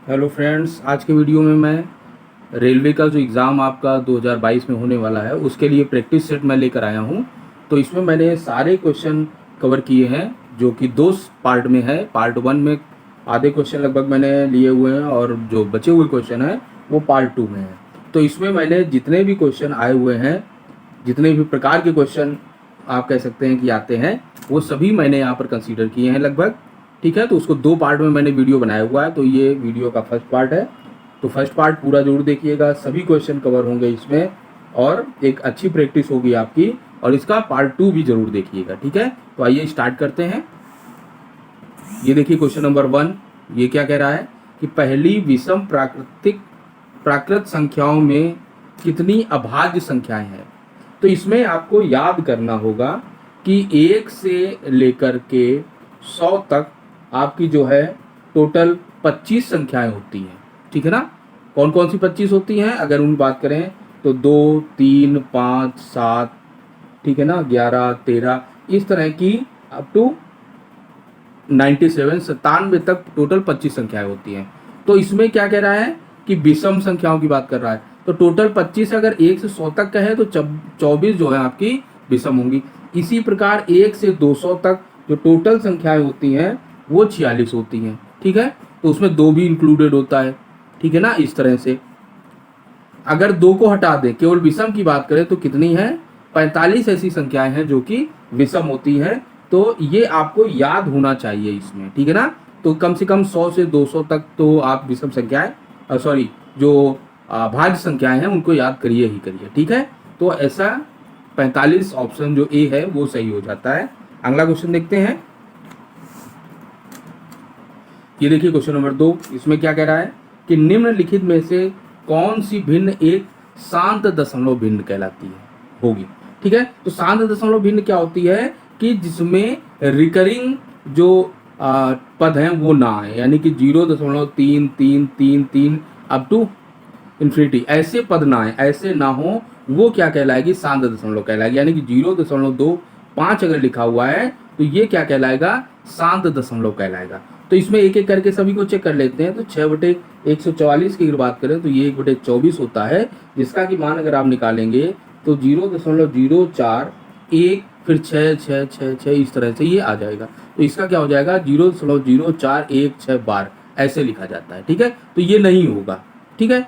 Hello friends, आज के video में मैं रेलवे का जो एग्ज़ाम आपका 2022 में होने वाला है उसके लिए प्रैक्टिस सेट मैं लेकर आया हूं। तो इसमें मैंने सारे क्वेश्चन कवर किए हैं जो कि दो पार्ट में है। पार्ट वन में आधे क्वेश्चन लगभग मैंने लिए हुए हैं और जो बचे हुए क्वेश्चन हैं वो पार्ट टू में है। तो इसमें मैंने जितने भी क्वेश्चन आए हुए हैं, जितने भी प्रकार के क्वेश्चन आप कह सकते हैं कि आते हैं, वो सभी मैंने यहाँ पर कंसीडर किए हैं लगभग। ठीक है, तो उसको दो पार्ट में मैंने वीडियो बनाया हुआ है। तो ये वीडियो का फर्स्ट पार्ट है, तो फर्स्ट पार्ट पूरा जरूर देखिएगा, सभी क्वेश्चन कवर होंगे इसमें और एक अच्छी प्रैक्टिस होगी आपकी। और इसका पार्ट टू भी जरूर देखिएगा। ठीक है, तो आइए स्टार्ट करते हैं। ये देखिए क्वेश्चन नंबर 1, ये क्या कह रहा है कि पहली विषम प्राकृत संख्याओं में कितनी अभाज्य संख्याएं हैं। तो इसमें आपको याद करना होगा कि 1 से लेकर के 100 तक आपकी जो है टोटल 25 संख्याएं होती हैं। ठीक है ना, कौन कौन सी 25 होती हैं अगर उन बात करें तो 2, 3, 5, 7, ठीक है ना, 11, 13, इस तरह की अप टू 97 तक टोटल 25 संख्याएं होती हैं। तो इसमें क्या कह रहा है कि विषम संख्याओं की बात कर रहा है। तो टोटल 25 अगर 1 से 100 तक का है तो 24 जो है आपकी विषम होंगी। इसी प्रकार 1 से 200 तक जो टोटल संख्याएं होती हैं वो 46 होती हैं। ठीक है, तो उसमें 2 भी इंक्लूडेड होता है। ठीक है ना, इस तरह से अगर 2 को हटा दें, केवल विषम की बात करें तो कितनी है, 45 ऐसी संख्याएं हैं जो कि विषम होती हैं। तो ये आपको याद होना चाहिए इसमें। ठीक है ना, तो कम से कम 100 से 200 तक तो आप विषम संख्याएं जो भाज्य संख्याएं हैं उनको याद करिए ही करिए। ठीक है, तो ऐसा 45 ऑप्शन जो ए है वो सही हो जाता है। अगला क्वेश्चन देखते हैं। ये देखिए क्वेश्चन नंबर 2, इसमें क्या कह रहा है कि निम्नलिखित में से कौन सी भिन्न एक शांत दशमलव भिन्न कहलाती है होगी। ठीक है, तो शांत दशमलव भिन्न क्या होती है कि जिसमें रिकरिंग जो पद हैं वो ना आए, यानी कि 0.3333 अप टू इन्फिनिटी ऐसे पद ना आए, ऐसे ना हो, वो क्या कहलाएगी, शांत दशमलव कहलाएगी। यानी कि 0.25 अगर लिखा हुआ है तो ये क्या कहलाएगा, शांत दशमलव कहलाएगा। तो इसमें एक एक करके सभी को चेक कर लेते हैं। तो 6/144 की अगर बात करें तो ये 1/24 होता है, जिसका कि मान अगर आप निकालेंगे तो 0.041 फिर 6 6 6 6 इस तरह से ये आ जाएगा। तो इसका क्या हो जाएगा, 0.04162 ऐसे लिखा जाता है। ठीक है, तो ये नहीं होगा। ठीक है,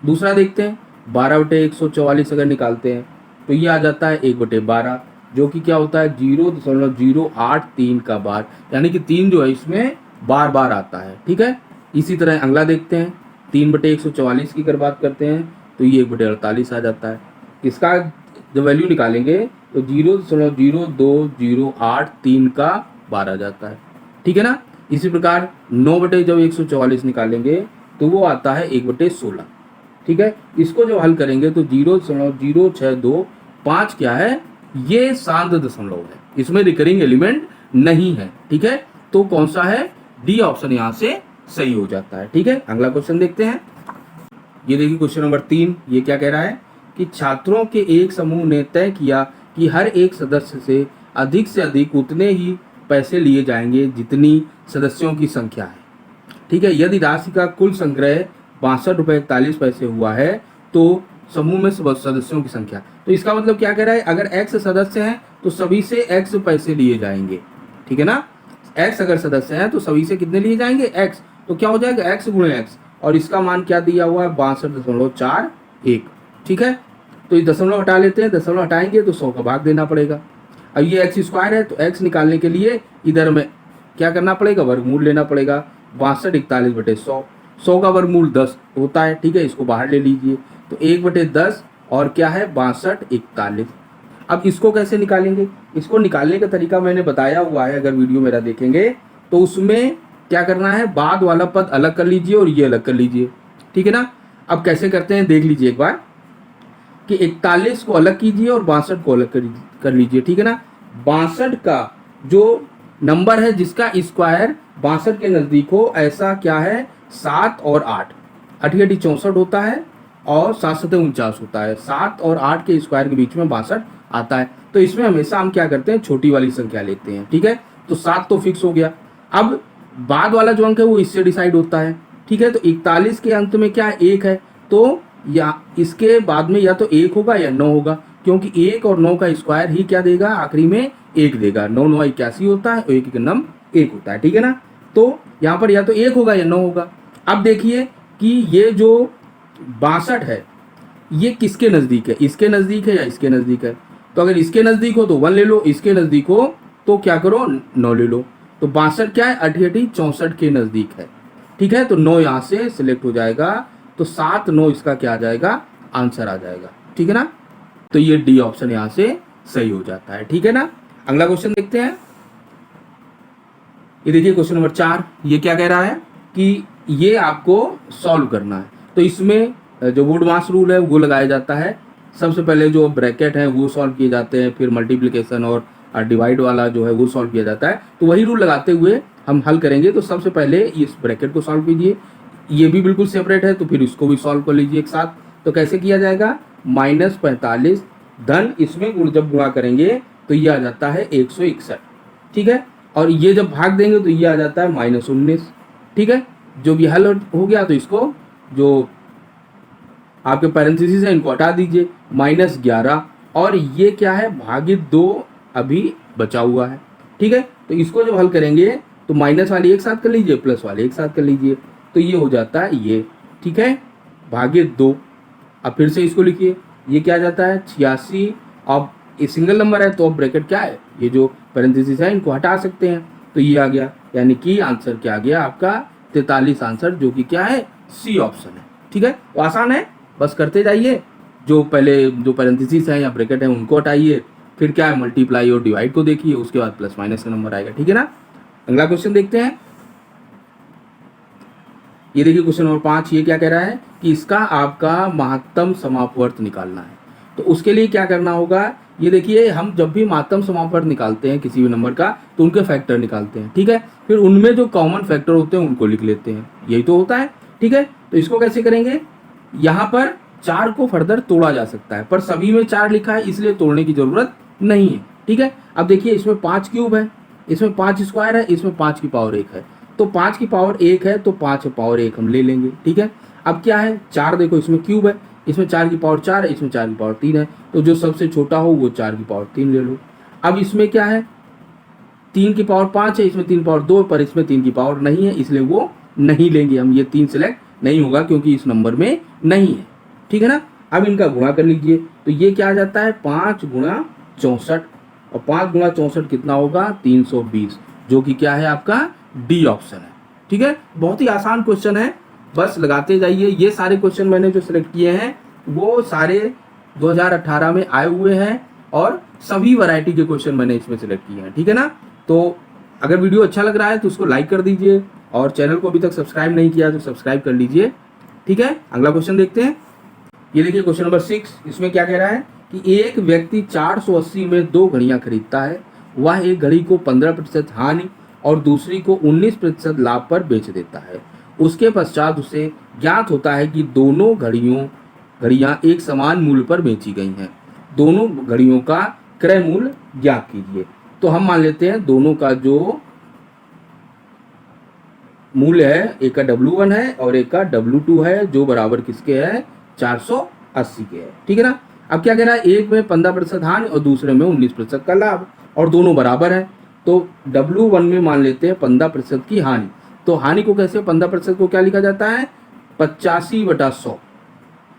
दूसरा देखते हैं। 12/144 अगर निकालते हैं तो ये आ जाता है 1/12, जो कि क्या होता है 0.083 का बार, यानी कि 3 जो है इसमें बार बार आता है। ठीक है, इसी तरह अगला देखते हैं। 3/144 की अगर बात करते हैं तो ये 1/48 आ जाता है। इसका जब वैल्यू निकालेंगे तो 0.02083 का बार आ जाता है। ठीक है ना, इसी प्रकार 9/144 निकालेंगे तो वो आता है 1/16। ठीक है, इसको जब हल करेंगे तो 0.0625 क्या है, ये शांत दशमलव है, इसमें रिकरिंग एलिमेंट नहीं है। ठीक है, तो कौन सा है, डी ऑप्शन यहाँ से सही हो जाता है। ठीक है, अगला क्वेश्चन देखते हैं। ये देखिए क्वेश्चन नंबर 3, ये क्या कह रहा है कि छात्रों के एक समूह ने तय किया कि हर एक सदस्य से अधिक उतने ही पैसे लिए जाएंगे जितनी सदस्यों की संख्या है। ठीक है, यदि राशि का कुल संग्रह 62.41 हुआ है तो समूह में सदस्यों की संख्या। तो इसका मतलब क्या कह रहा है, अगर x सदस्य हैं तो सभी से x पैसे लिए जाएंगे। ठीक है ना, x अगर सदस्य हैं तो सभी से कितने लिए जाएंगे, x। तो क्या हो जाएगा, x गुणे x, और इसका मान क्या दिया हुआ है, 62.41। ठीक है, तो ये दशमलव हटा लेते हैं, दशमलव हटाएंगे तो 100 का भाग देना पड़ेगा। अब ये x स्क्वायर है तो x निकालने के लिए इधर में क्या करना पड़ेगा, वर्गमूल लेना पड़ेगा। 62/41/100, 100 का वर्गमूल 10 होता है। ठीक है, इसको बाहर ले लीजिए तो 1/10 और क्या है 62/41। अब इसको कैसे निकालेंगे, इसको निकालने का तरीका मैंने बताया हुआ है, अगर वीडियो मेरा देखेंगे तो उसमें क्या करना है, बाद वाला पद अलग कर लीजिए और ये अलग कर लीजिए। ठीक है ना, अब कैसे करते हैं देख लीजिए एक बार कि 41 को अलग कीजिए और 62 को अलग कर लीजिए। ठीक है ना, 62 का जो नंबर है जिसका स्क्वायर 62 के नजदीक हो, ऐसा क्या है, 7 और 8, 8 64 होता है और 7 7 49 होता है। 7 और 8 के स्क्वायर के बीच में 62 आता है। तो इसमें हमेशा हम क्या करते हैं, छोटी वाली संख्या लेते हैं। ठीक है, तो 7 तो फिक्स हो गया। अब बाद वाला जो अंक है वो इससे डिसाइड होता है। ठीक है। तो 41 के अंत में क्या है, 1 है, तो या इसके बाद में या तो 1 होगा या 9 होगा, क्योंकि 1 और 9 का स्क्वायर ही क्या देगा, आखिरी में 1 देगा। 9 9 81 होता है और 1 1 नम 1 होता है, ठीक है ना। तो यहाँ पर या तो 1 होगा या 9 होगा। अब देखिए कि ये जो 62 है ये किसके नज़दीक है, इसके नज़दीक है या इसके नज़दीक है। तो अगर इसके नज़दीक हो तो 1 ले लो, इसके नज़दीक हो तो क्या करो, 9 ले लो। तो 62 क्या है, 88 64 के नज़दीक है, ठीक है। तो 9 यहाँ से सिलेक्ट हो जाएगा, तो 7 9 इसका क्या आ जाएगा, आंसर आ जाएगा, ठीक है ना। तो ये डी ऑप्शन यहाँ से सही हो जाता है, ठीक है ना। अगला क्वेश्चन देखते हैं। ये देखिए क्वेश्चन नंबर 4, ये क्या कह रहा है कि ये आपको सॉल्व करना है। तो इसमें जो वुड मास रूल है वो लगाया जाता है। सबसे पहले जो ब्रैकेट है वो सॉल्व किए जाते हैं, फिर मल्टीप्लिकेशन और डिवाइड वाला जो है वो सॉल्व किया जाता है। तो वही रूल लगाते हुए हम हल करेंगे। तो सबसे पहले इस ब्रैकेट को सॉल्व कीजिए, ये भी बिल्कुल सेपरेट है, तो फिर इसको भी सॉल्व कर लीजिए एक साथ। तो कैसे किया जाएगा, -45 धन इसमें जब गुणा करेंगे तो ये आ जाता है 161, ठीक है। और ये जब भाग देंगे तो ये आ जाता है -19, ठीक है। जो भी हल हो गया तो इसको जो आपके पैरेंथेसिस है इनको हटा दीजिए, -11 और ये क्या है, भागित 2 अभी बचा हुआ है, ठीक है। तो इसको जब हल करेंगे तो माइनस वाली एक साथ कर लीजिए, प्लस वाले एक साथ कर लीजिए, तो ये हो जाता है ये, ठीक है, भागित 2। अब फिर से इसको लिखिए, ये क्या जाता है 86। अब ये सिंगल नंबर है तो अब ब्रैकेट क्या है, ये जो पैरेंथेसिस है इनको हटा सकते हैं, तो ये आ गया, यानी कि आंसर क्या आ गया आपका 43 आंसर, जो कि क्या है, सी ऑप्शन है, ठीक है। तो आसान है, बस करते जाइए। जो पहले जो पैरेंथेसिस है या ब्रैकेट है उनको हटाइए, फिर क्या है मल्टीप्लाई और डिवाइड को देखिए, उसके बाद प्लस माइनस का नंबर आएगा, ठीक है ना। अगला क्वेश्चन देखते हैं। ये देखिए क्वेश्चन नंबर 5, ये क्या कह रहा है कि इसका आपका महत्तम समापवर्त निकालना है। तो उसके लिए क्या करना होगा, ये देखिए हम जब भी महत्तम समापवर्त निकालते हैं किसी भी नंबर का तो उनके फैक्टर निकालते हैं, ठीक है। फिर उनमें जो कॉमन फैक्टर होते हैं उनको लिख लेते हैं, यही तो होता है, ठीक है। तो इसको कैसे करेंगे, यहाँ पर 4 को फर्दर तोड़ा जा सकता है, पर सभी में 4 लिखा है इसलिए तोड़ने की जरूरत नहीं है, ठीक है। अब देखिए इसमें 5 क्यूब है, इसमें 5 स्क्वायर है, इसमें 5 की पावर 1 है, तो 5 की पावर 1 है तो 5 पावर 1 हम ले लेंगे, ठीक है। अब क्या है 4, देखो इसमें क्यूब है, इसमें 4 की पावर 4 है, इसमें 4 की पावर 3 है, तो जो सबसे छोटा हो वो 4 की पावर 3 ले लो। अब इसमें क्या है 3 की पावर 5 है, इसमें 3 की पावर 2, पर इसमें 3 की पावर नहीं है इसलिए वो नहीं लेंगे हम, ये 3 सिलेक्ट नहीं होगा क्योंकि इस नंबर में नहीं है, ठीक है ना। अब इनका गुणा कर लीजिए, तो ये क्या आ जाता है 5 गुणा 64, और 5 गुणा 64 कितना होगा 320, जो कि क्या है आपका डी ऑप्शन है, ठीक है। बहुत ही आसान क्वेश्चन है, बस लगाते जाइए। ये सारे क्वेश्चन मैंने जो सिलेक्ट किए हैं वो सारे 2018 में आए हुए हैं और सभी वैरायटी के क्वेश्चन मैंने इसमें सिलेक्ट किए हैं, ठीक है ना। तो अगर वीडियो अच्छा लग रहा है तो उसको लाइक कर दीजिए और चैनल को अभी तक सब्सक्राइब नहीं किया तो सब्सक्राइब कर लीजिए, ठीक है। अगला क्वेश्चन देखते हैं। ये देखिए क्वेश्चन नंबर 6, इसमें क्या कह रहा है कि एक व्यक्ति 480 में 2 घड़ियां खरीदता है, वह एक घड़ी को 15% हानि और दूसरी को 19% लाभ पर बेच देता है। उसके पश्चात उसे ज्ञात होता है कि दोनों घड़ियां एक समान मूल्य पर बेची गई हैं। दोनों घड़ियों का क्रय मूल्य ज्ञात कीजिए। तो हम मान लेते हैं दोनों का जो मूल्य है, एक का W1 है और एक का W2 है, जो बराबर किसके है 480 के है, ठीक है ना। अब क्या कह रहा है, एक में 15% हानि और दूसरे में 19% का लाभ, और दोनों बराबर है। तो W1 में मान लेते हैं 15% की हानि। तो हानि को कैसे, 15% को क्या लिखा जाता है 85/100,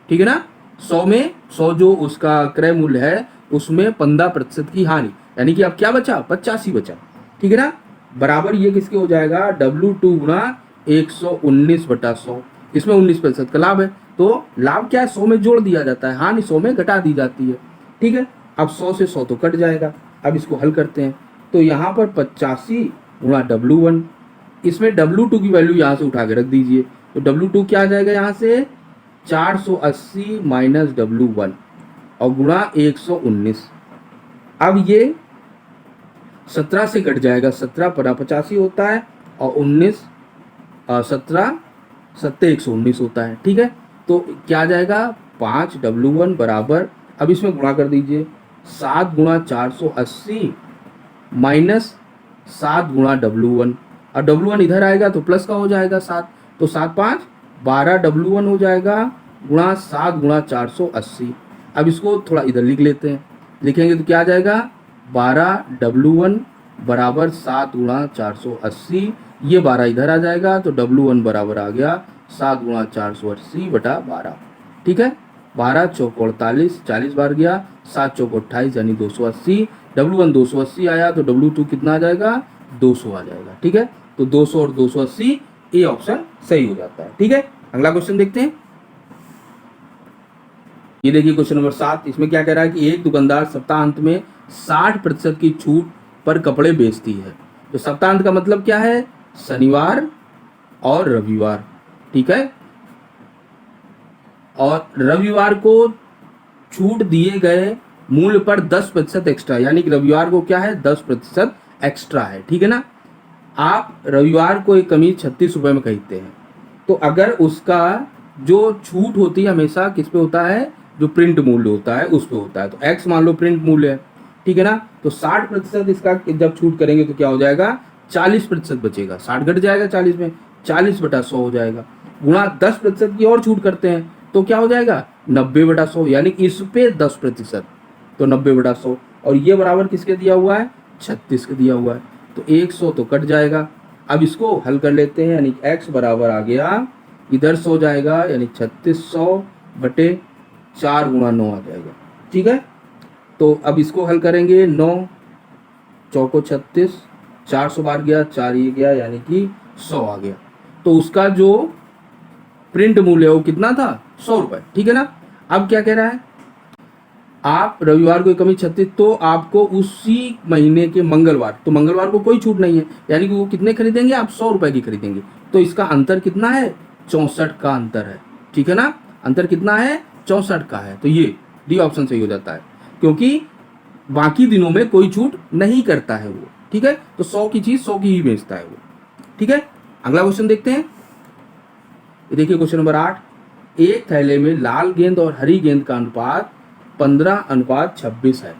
ठीक है ना। 100 में 100 जो उसका क्रय मूल्य है उसमें 15% की हानि, यानी कि अब क्या बचा 85 बचा, ठीक है ना। बराबर ये किसके हो जाएगा W2 गुणा 119/100, इसमें 19% का लाभ है, तो लाभ क्या है 100 में जोड़ दिया जाता है, हानि 100 में घटा दी जाती है, ठीक है। अब 100 से 100 तो कट जाएगा। अब इसको हल करते हैं, तो यहाँ पर 85 गुणा W1, इसमें W2 की वैल्यू यहाँ से उठा के रख दीजिए, तो W2 क्या आ जाएगा यहाँ से 480 माइनस W1 और गुणा 119। अब ये 17 से कट जाएगा, 17 पर 85 होता है और 17 119 होता है, ठीक है। तो क्या आ जाएगा 5 W1 बराबर, अब इसमें गुणा कर दीजिए 7 गुणा 480 माइनस 7 गुणा W1, और W1 इधर आएगा तो प्लस का हो जाएगा 7, तो 7×5 12W1 हो जाएगा, गुणा 7×480। अब इसको थोड़ा इधर लिख लेते हैं, लिखेंगे तो क्या आ जाएगा 12W1 बराबर 7×480। ये 12 इधर आ जाएगा तो W1 बराबर आ गया 7×480/12। ठीक है, 12 चौक 48, 40 बार गया, 7 चौक 28 यानी 280। W1 280 आया तो W2 कितना आ जाएगा 200 आ जाएगा। ठीक है, तो 200 और 280 ए ऑप्शन सही हो जाता है। ठीक है, अगला क्वेश्चन देखते हैं। ये देखिए क्वेश्चन नंबर 7, इसमें क्या कह रहा है कि एक दुकानदार सप्ताहांत में 60% की छूट पर कपड़े बेचती है। तो सप्ताहांत का मतलब क्या है, शनिवार और रविवार। ठीक है, और रविवार को छूट दिए गए मूल्य पर 10% एक्स्ट्रा, यानी कि रविवार को क्या है 10% एक्स्ट्रा है। ठीक है ना, आप रविवार को एक कमीज 36 रुपए में खरीदते हैं, तो अगर उसका जो छूट होती है हमेशा किस पे होता है, जो प्रिंट मूल्य होता है उस पे होता है। तो एक्स मान लो प्रिंट मूल्य है, ठीक है ना, तो 60% इसका जब छूट करेंगे तो क्या हो जाएगा 40% बचेगा, 60 घट जाएगा 40 में, 40/100 हो जाएगा, गुणा 10% की और छूट करते हैं तो क्या हो जाएगा 90/100, यानी इस पे 10%, तो 90/100। और ये बराबर किसके दिया हुआ है 36 के दिया हुआ है, तो 100 तो कट जाएगा। अब इसको हल कर लेते हैं, यानी x बराबर आ गया इधर 100 जाएगा, यानी 3600/4 × 9 आ जाएगा। ठीक है, तो अब इसको हल करेंगे, 9 चौको 36, 400 बार गया, 4 ये गया, यानी कि 100 आ गया। तो उसका जो प्रिंट मूल्य है वो कितना था 100 रुपए। ठीक है ना, अब क्या कह रहा है, आप रविवार को कमी 36, तो आपको उसी महीने के मंगलवार, तो मंगलवार को कोई छूट नहीं है, यानी कि वो कितने खरीदेंगे आप 100 रुपए की खरीदेंगे, तो इसका अंतर कितना है 64 का अंतर है। ठीक है ना, अंतर कितना है 64 का है, तो ये डी ऑप्शन सही हो जाता है, क्योंकि बाकी दिनों में कोई छूट नहीं करता है वो। ठीक है, तो 100 की चीज 100 की ही बेचता है वो। ठीक है, अगला क्वेश्चन देखते हैं। ये देखिए क्वेश्चन नंबर 8, एक थैले में लाल गेंद और हरी गेंद का अनुपात 15:26 है।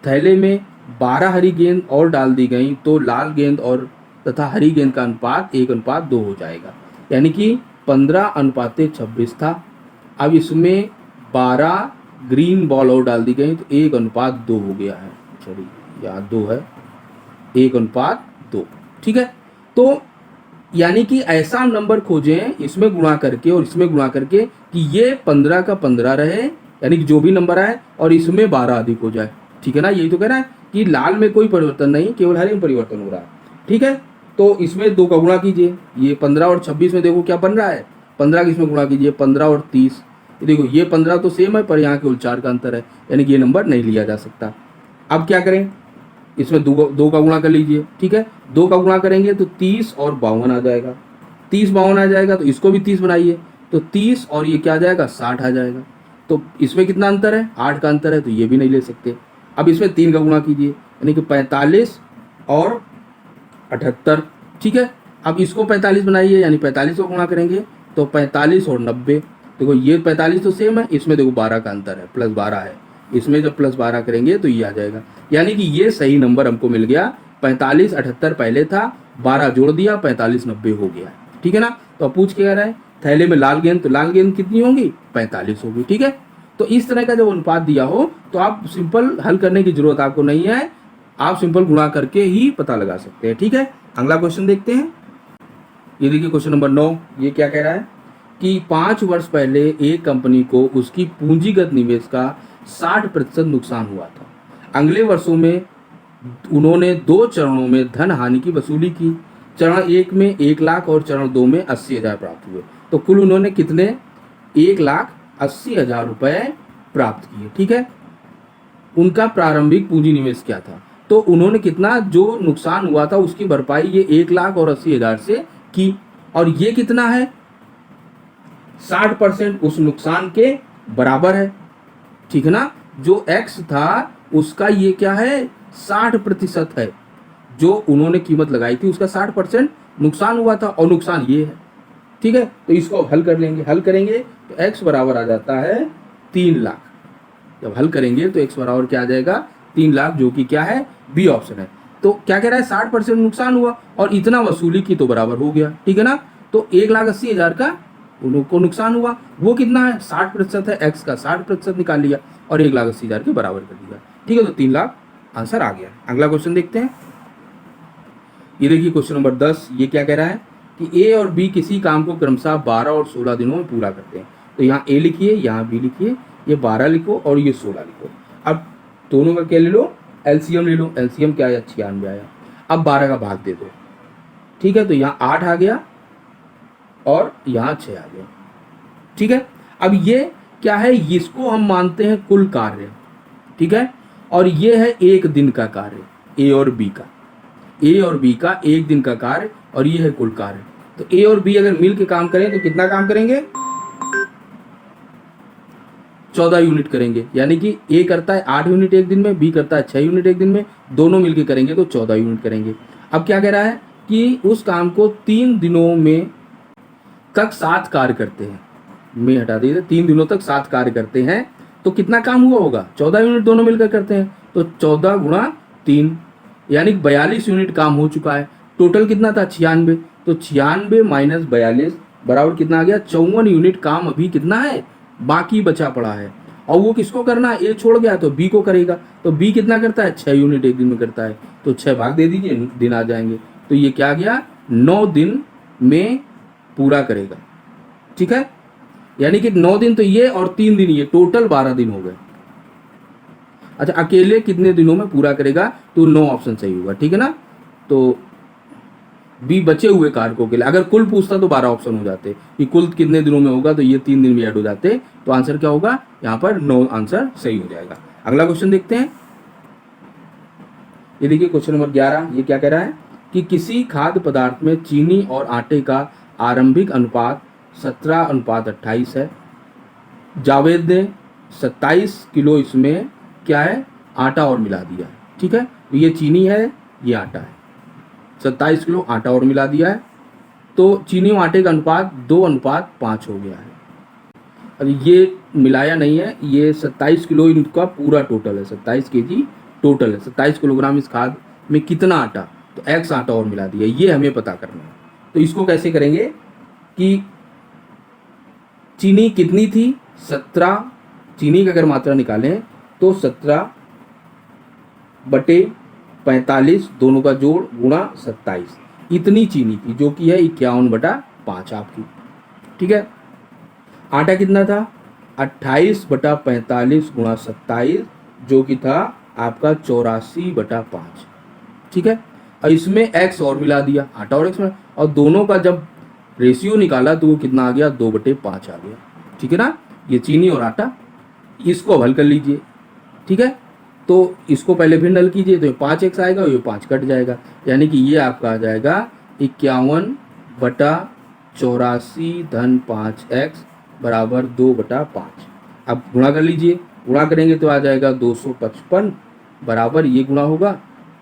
थैले में 12 हरी गेंद और डाल दी गई तो लाल गेंद और तथा हरी गेंद का अनुपात 1:2 हो जाएगा, यानी कि 15:26 था। अब इसमें 12 ग्रीन बॉल और डाल दी गई तो 1:2 हो गया है, सॉरी यहाँ 2 है, 1:2। ठीक है, तो यानी कि ऐसा नंबर खोजें इसमें गुणा करके और इसमें गुणा करके कि ये 15 का 15 रहे, यानी कि जो भी नंबर आए, और इसमें 12 अधिक हो जाए। ठीक है ना, यही तो कह रहा है कि लाल में कोई परिवर्तन नहीं, केवल हरे में परिवर्तन हो रहा है। ठीक है, तो इसमें 2 का गुणा कीजिए, ये 15 और 26 में देखो क्या बन रहा है, 15 की इसमें गुणा कीजिए, 15 और 30, ये देखो ये 15 तो सेम है पर यहाँ केवल 4 का अंतर है, यानी कि ये नंबर नहीं लिया जा सकता। अब क्या करें, इसमें 2 का गुणा कर लीजिए। ठीक है, 2 का गुणा करेंगे तो 30 और 52 आ जाएगा, 30 52 आ जाएगा, तो इसको भी 30 बनाइए, तो 30 और ये क्या आ जाएगा 60 आ जाएगा। तो इसमें कितना अंतर है 8 का अंतर है, तो ये भी नहीं ले सकते। अब इसमें 3 का गुणा कीजिए, यानी कि 45 और 78। ठीक है, अब इसको 45 बनाइए, यानी 45 को गुणा करेंगे तो 45 और 90, देखो ये 45 तो सेम है, इसमें देखो 12 का अंतर है, +12 है, इसमें जब +12 करेंगे तो ये आ जाएगा, यानी कि ये सही नंबर हमको मिल गया। 45 78 पहले था, 12 जोड़ दिया, 45 90 हो गया। ठीक है ना, तो अब पूछ के कह रहा है थैले में लाल गेंद, तो लाल गेंद कितनी होंगी 45 होगी। ठीक है, तो इस तरह का जब अनुपात दिया हो तो आप सिंपल हल करने की जरूरत आपको नहीं है, आप सिंपल गुणा करके ही पता लगा सकते हैं। ठीक है, अगला क्वेश्चन देखते हैं। ये देखिए क्वेश्चन नंबर 9, ये क्या कह रहा है कि 5 वर्ष पहले एक कंपनी को उसकी पूंजीगत निवेश का 60% नुकसान हुआ था। अगले वर्षों में उन्होंने 2 चरणों में धन हानि की वसूली की, चरण 1 में 1 लाख और चरण 2 में 80,000 प्राप्त हुए, तो कुल उन्होंने कितने 1,80,000 रुपए प्राप्त किए। ठीक है, उनका प्रारंभिक पूंजी निवेश क्या था, तो उन्होंने कितना जो नुकसान हुआ था उसकी भरपाई ये 1,80,000 से की, और ये कितना है 60% उस नुकसान के बराबर है। ठीक है ना, जो x था उसका ये क्या है 60% है, जो उन्होंने कीमत लगाई थी उसका 60% नुकसान हुआ था, और नुकसान ये है। ठीक है, तो इसको हल कर लेंगे, हल करेंगे तो x बराबर आ जाता है 3 लाख। जब हल करेंगे तो x बराबर क्या आ जाएगा 3 लाख, जो कि क्या है बी ऑप्शन है। तो क्या कह रहा है 60% नुकसान हुआ और इतना वसूली की तो बराबर हो गया। ठीक है ना, तो 1,80,000 का उनको नुकसान हुआ। वो कितना है, 60% है, एक्स का 60% निकाल लिया और 1,80,000 के बराबर कर दिया। ठीक है, तो 3 लाख आंसर आ गया। अगला क्वेश्चन देखते हैं। ये देखिए क्वेश्चन नंबर 10, ये क्या कह रहा है कि ए और बी किसी काम को क्रमशः 12 और 16 दिनों में पूरा करते हैं। तो यहाँ ए लिखिए, यहाँ बी लिखिए, ये 12 लिखो और ये 16 लिखो। अब दोनों का क्या ले लो, एलसीएम ले लो। एलसीएम क्या आया, 96 आया। अब 12 का भाग दे दो। ठीक है, तो यहाँ 8 आ गया और यहाँ 6 आ गया। ठीक है, अब ये क्या है, इसको हम मानते हैं कुल कार्य। ठीक है, और ये है एक दिन का कार्य, ए और बी का, ए और बी का एक दिन का कार्य, और ये है कुल कार्य। तो ए और बी अगर मिल के काम करें तो कितना काम करेंगे, 14 यूनिट करेंगे। यानी कि ए करता है 8 यूनिट एक दिन में, बी करता है 6 यूनिट एक दिन में, दोनों मिलके करेंगे तो 14 यूनिट करेंगे। अब क्या कह रहा है कि उस काम को 3 दिनों में तक 7 कार्य करते हैं, में हटा दीजिए, 3 दिनों तक 7 कार्य करते हैं, तो कितना काम हुआ होगा, 14 यूनिट दोनों मिलकर करते हैं, तो 14 गुणा 3 यानी 42 यूनिट काम हो चुका है। टोटल कितना था, 96, तो 96 माइनस 42 बराबर कितना आ गया, 54 यूनिट काम अभी कितना है, बाकी बचा पड़ा है। और वो किसको करना है, ए छोड़ गया तो बी को करेगा। तो बी कितना करता है, 6 यूनिट एक दिन में करता है, तो 6 भाग दे दीजिए, दिन आ जाएंगे। तो ये क्या गया, 9 दिन में पूरा करेगा। ठीक है, यानी कि 9 दिन तो ये और 3 दिन ये, टोटल 12 दिन हो गए। अच्छा, अकेले कितने दिनों में पूरा करेगा, तो 9 ऑप्शन सही होगा। ठीक है ना, तो बी बचे हुए कारकों के लिए, अगर कुल पूछता तो 12 ऑप्शन हो जाते कि कुल कितने दिनों में होगा, तो ये 3 दिन में ऐड हो जाते, तो आंसर क्या होगा, यहाँ पर 9 आंसर सही हो जाएगा। अगला क्वेश्चन देखते हैं। ये देखिए क्वेश्चन नंबर 11, ये क्या कह रहा है कि किसी खाद्य पदार्थ में चीनी और आटे का आरंभिक अनुपात 17:28 है। जावेद ने 27 किलो इसमें क्या है, आटा और मिला दिया है। ठीक है, तो ये चीनी है, ये आटा है, 27 किलो आटा और मिला दिया है, तो चीनी और आटे का अनुपात 2:5 हो गया है। अभी ये मिलाया नहीं है, ये 27 किलो इनका पूरा टोटल है, 27 केजी टोटल है, 27 किलोग्राम इस खाद में कितना आटा, तो एक्स आटा और मिला दिया, ये हमें पता करना है। तो इसको कैसे करेंगे कि चीनी कितनी थी, 17, चीनी की अगर मात्रा निकालें तो 17/45 दोनों का जोड़ गुणा 27, इतनी चीनी थी, जो कि है 51/5 आपकी। ठीक है, आटा कितना था, 28/45 गुणा 27, जो कि था आपका 84/5। ठीक है, और इसमें एक्स और मिला दिया, आटा और एक्स में, और दोनों का जब रेशियो निकाला तो वो कितना आ गया, 2/5 आ गया। ठीक है ना, ये चीनी और आटा, इसको हल कर लीजिए। ठीक है, तो इसको पहले भिन्न हल कीजिए, तो 5x आएगा और ये 5 कट जाएगा, यानी कि ये आपका आ जाएगा 51/84 बराबर 2/5। अब गुणा कर लीजिए, गुणा करेंगे तो आ जाएगा 255 बराबर, ये गुणा होगा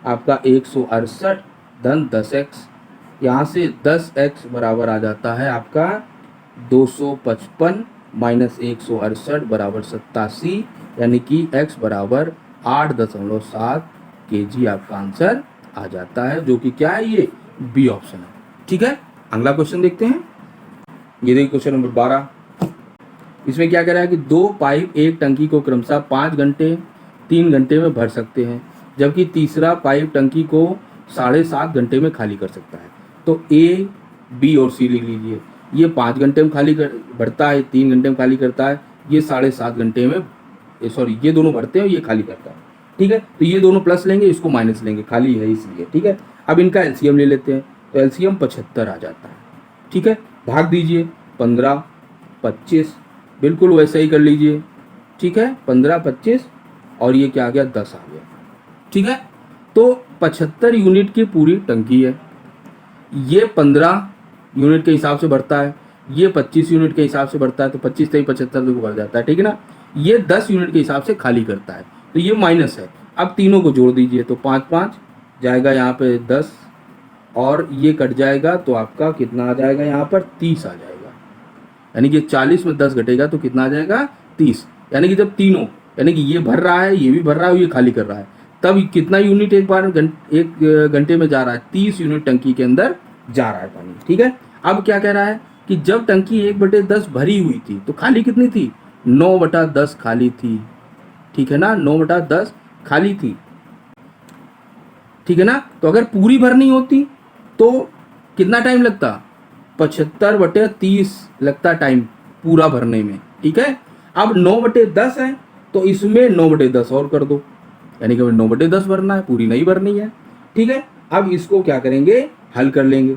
आपका 168 धन 10x, यहाँ से 10x बराबर आ जाता है आपका 255 माइनस 168 बराबर 87, यानी कि x बराबर 8.7 kg आपका आंसर आ जाता है, जो कि क्या है, ये बी ऑप्शन है। ठीक है, अगला क्वेश्चन देखते हैं। ये देखिए क्वेश्चन नंबर 12, इसमें क्या कह रहा है कि 2 पाइप एक टंकी को क्रमशः 5 घंटे 3 घंटे में भर सकते हैं, जबकि तीसरा पाइप टंकी को 7.5 घंटे में खाली कर सकता है। तो ए, बी और सी लिख लीजिए। ये 5 घंटे में खाली भरता है, 3 घंटे में खाली करता है, ये 7.5 घंटे में, सॉरी ये दोनों भरते हैं और ये खाली करता है। ठीक है, तो ये दोनों प्लस लेंगे, इसको माइनस लेंगे, खाली है इसलिए। ठीक है, अब इनका एलसीएम ले लेते हैं, तो एलसीएम 75 आ जाता है। ठीक है, भाग दीजिए 15, 25, बिल्कुल वैसे ही कर लीजिए। ठीक है, 15, 25 और ये क्या आ गया, 10 आ गया। ठीक है, तो 75 यूनिट की पूरी टंकी है, ये 15 यूनिट के हिसाब से बढ़ता है, ये 25 यूनिट के हिसाब से बढ़ता है, तो 25 से 75 को बढ़ जाता है। ठीक है ना, ये 10 यूनिट के हिसाब से खाली करता है, तो ये माइनस है। अब तीनों को जोड़ दीजिए, तो 5 5 जाएगा यहाँ पे 10 और ये कट जाएगा, तो आपका कितना आ जाएगा, यहाँ पर 30 आ जाएगा, यानी कि 40 में 10 घटेगा तो कितना आ जाएगा, 30। यानी कि जब तीनों, यानी कि ये भर रहा है, ये भी भर रहा है और ये खाली कर रहा है, तब कितना यूनिट एक बार एक घंटे में जा रहा है, 30 यूनिट टंकी के अंदर जा रहा है पानी। ठीक है, अब क्या कह रहा है कि जब टंकी 1/10 भरी हुई थी तो खाली कितनी थी, 9/10 खाली थी, ठीक है ना, 9/10 खाली थी, ठीक है ना। तो अगर पूरी भरनी होती तो कितना टाइम लगता, 75/30 लगता टाइम पूरा भरने में, ठीक है। अब 9/10 है तो इसमें 9/10 और कर दो, यानी कि 9/10 भरना है, पूरी नहीं भरनी है, ठीक है। अब इसको क्या करेंगे, हल कर लेंगे।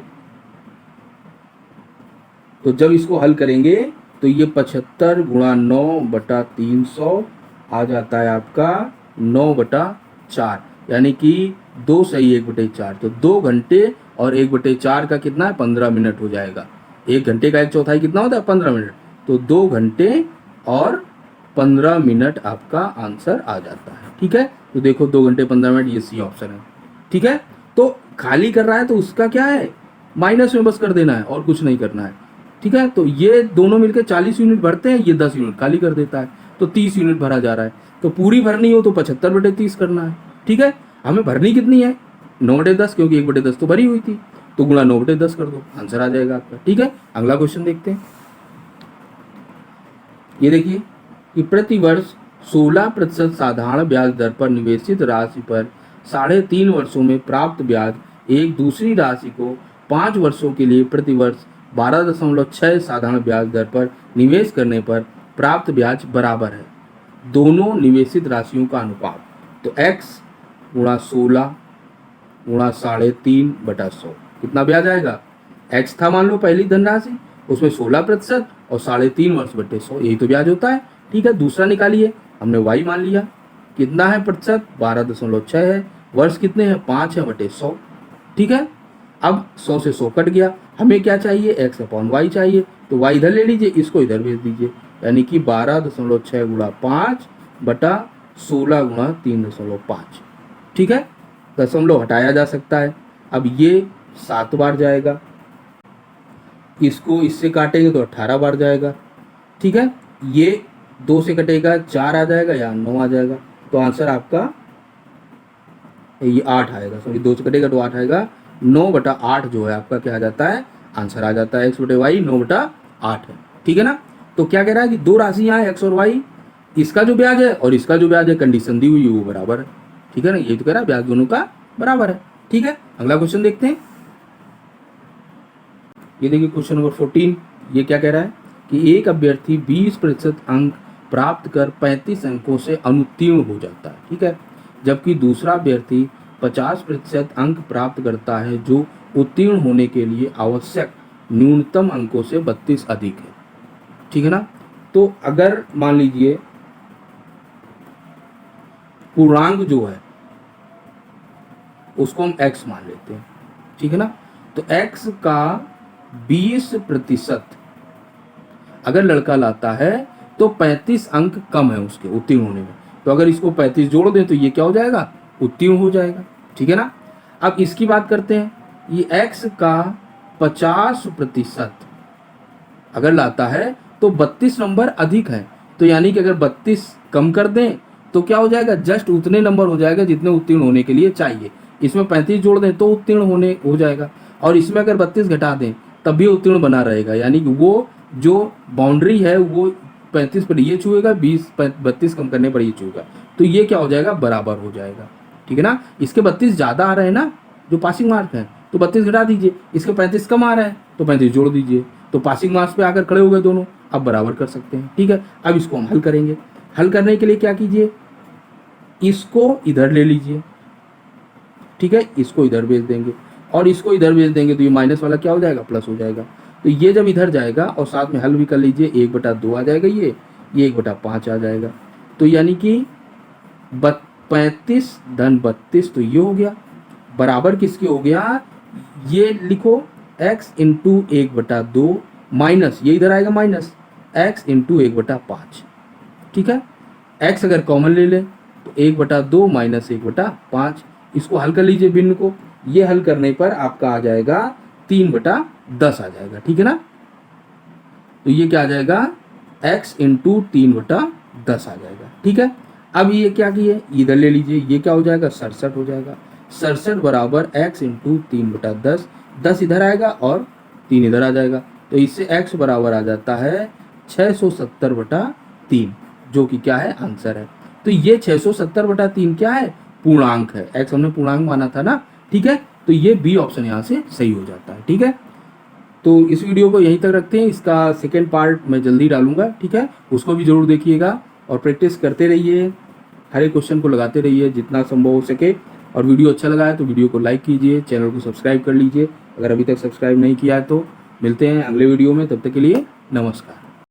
तो जब इसको हल करेंगे तो ये 75 गुणा 9/300 आ जाता है आपका 9/4, यानी कि 2 सही 1/4, तो 2 घंटे और 1/4 का कितना है, 15 मिनट हो जाएगा। 1 घंटे का 1/4 कितना होता है, 15 मिनट, तो 2 घंटे और 15 मिनट आपका आंसर आ जाता है, ठीक है। तो देखो 2 घंटे 15 मिनट, ये सी ऑप्शन है, ठीक है। तो खाली कर रहा है तो उसका क्या है, माइनस में बस कर देना है और कुछ नहीं करना है, ठीक है। तो ये दोनों मिलकर 40 यूनिट भरते हैं, ये 10 यूनिट खाली कर देता है, तो 30 यूनिट भरा जा रहा है। तो पूरी भरनी हो तो 75/30 करना है, ठीक है। हमें भरनी कितनी है, 9/10, क्योंकि 1/10 तो भरी हुई थी, तो गुणा 9/10 कर दो, आंसर आ जाएगा आपका, ठीक है। अगला क्वेश्चन देखते हैं। ये देखिए कि प्रति वर्ष 16% साधारण ब्याज दर पर निवेशित राशि पर 3.5 वर्षों में प्राप्त ब्याज एक दूसरी राशि को 5 वर्षों के लिए प्रति वर्ष 12.6 साधारण ब्याज दर पर निवेश करने पर प्राप्त ब्याज बराबर है दोनों निवेशित राशियों का अनुपात। तो x गुणा 16 गुणा 3.5/100 कितना ब्याज आएगा, x था मान लो पहली धनराशि, उसमें 16% और 3.5 वर्ष बटे 100, यही तो ब्याज होता है, ठीक है। दूसरा निकालिए, हमने y मान लिया, कितना है प्रतिशत, 12.6 है, वर्ष कितने हैं, 5 है बटे 100, ठीक है। अब 100 से 100 कट गया, हमें क्या चाहिए, x/y चाहिए, तो y इधर ले लीजिए, इसको इधर भेज दीजिए, यानी कि 12.6 गुणा 5 बटा 16 गुणा 3.5, ठीक है। दशमलव हटाया जा सकता है, अब ये 7 बार जाएगा, इसको इससे काटेंगे तो 18 बार जाएगा, ठीक है। ये 2 से कटेगा 4 आ जाएगा या 9 आ जाएगा, तो आंसर आपका ये 8 आएगा, सॉरी 2 से कटेगा तो 8 आएगा, 9/8 जो है आपका क्या आ जाता है, आंसर आ जाता है, x/y 9/8 है, ठीक है ना। तो क्या कह रहा है कि दो राशियां हैं x और y, इसका जो ब्याज है और इसका जो ब्याज है, कंडीशन दी हुई है वो बराबर है, ठीक है ना, ये तो कह रहा है ब्याज दोनों का बराबर है, ठीक है। अगला क्वेश्चन देखते हैं। ये देखिए क्वेश्चन नंबर 14, ये क्या कह रहा है कि एक अभ्यर्थी 20% अंक प्राप्त कर 35 अंकों से अनुत्तीर्ण हो जाता है, ठीक है, जबकि दूसरा अभ्यर्थी 50% अंक प्राप्त करता है जो उत्तीर्ण होने के लिए आवश्यक न्यूनतम अंकों से 32 अधिक है, ठीक है ना। तो अगर मान लीजिए पूर्णांक जो है उसको हम x मान लेते हैं, ठीक है ना, तो x का 20% अगर लड़का लाता है तो 35 अंक कम है उसके उत्तीर्ण होने में, तो अगर इसको 35 जोड़ दें तो ये क्या हो जाएगा, उत्तीर्ण हो जाएगा, ठीक है ना। अब इसकी बात करते हैं, ये x का 50% अगर लाता है तो 32 नंबर अधिक है, तो यानी कि अगर 32 कम कर दें तो क्या हो जाएगा, जस्ट उतने नंबर हो जाएगा जितने उत्तीर्ण होने के लिए चाहिए, इसमें 35 जोड़ दें तो उत्तीर्ण होने हो जाएगा, और इसमें अगर 32 घटा दें तब भी उत्तीर्ण बना रहेगा, यानी कि वो जो बाउंड्री है वो 35 पर ये छुएगा, 32 कम करने पर ये छुएगा, तो ये क्या हो जाएगा, बराबर हो जाएगा, ठीक है ना। इसके 32 ज़्यादा आ रहे हैं ना, जो पासिंग मार्क है, तो 32 घटा दीजिए, इसके 35 कम आ रहे हैं तो 35 जोड़ दीजिए, तो पासिंग मार्क्स पे आकर खड़े हो गए दोनों, अब बराबर कर सकते हैं, ठीक है। अब इसको हम हल करेंगे, हल करने के लिए क्या कीजिए, इसको इधर ले लीजिए, ठीक है, इसको इधर भेज देंगे और इसको इधर भेज देंगे, तो ये माइनस वाला क्या हो जाएगा, प्लस हो जाएगा, तो ये जब इधर जाएगा और साथ में हल भी कर लीजिए, 1/2 आ जाएगा, ये 1/5 आ जाएगा, तो यानी कि 35 धन 32, तो ये हो गया बराबर किसके हो गया, ये लिखो x इंटू 1/2 माइनस, ये इधर आएगा माइनस x इंटू 1/5, ठीक है। x अगर कॉमन ले लें तो 1/2 माइनस 1/5, इसको हल कर लीजिए भिन्न को, ये हल करने पर आपका आ जाएगा 3/10 आ जाएगा, ठीक है ना। तो ये क्या आ जाएगा, x इंटू 3/10 आ जाएगा, ठीक है। अब ये क्या किए, इधर ले लीजिए, ये क्या हो जाएगा, 67 हो जाएगा, 67 बराबर x इंटू 3/10, 10 इधर आएगा और 3 इधर आ जाएगा, तो इससे x बराबर आ जाता है 670/3, जो कि क्या है, आंसर है। तो ये 670/3 क्या है, पूर्णांक है, x हमने पूर्णांक माना था ना, ठीक है। तो ये बी ऑप्शन यहाँ से सही हो जाता है, ठीक है। तो इस वीडियो को यहीं तक रखते हैं, इसका सेकेंड पार्ट मैं जल्दी डालूंगा, ठीक है। उसको भी जरूर देखिएगा और प्रैक्टिस करते रहिए, हर एक क्वेश्चन को लगाते रहिए जितना संभव हो सके। और वीडियो अच्छा लगा है तो वीडियो को लाइक कीजिए, चैनल को सब्सक्राइब कर लीजिए अगर अभी तक सब्सक्राइब नहीं किया है तो। मिलते हैं अगले वीडियो में, तब तक के लिए नमस्कार।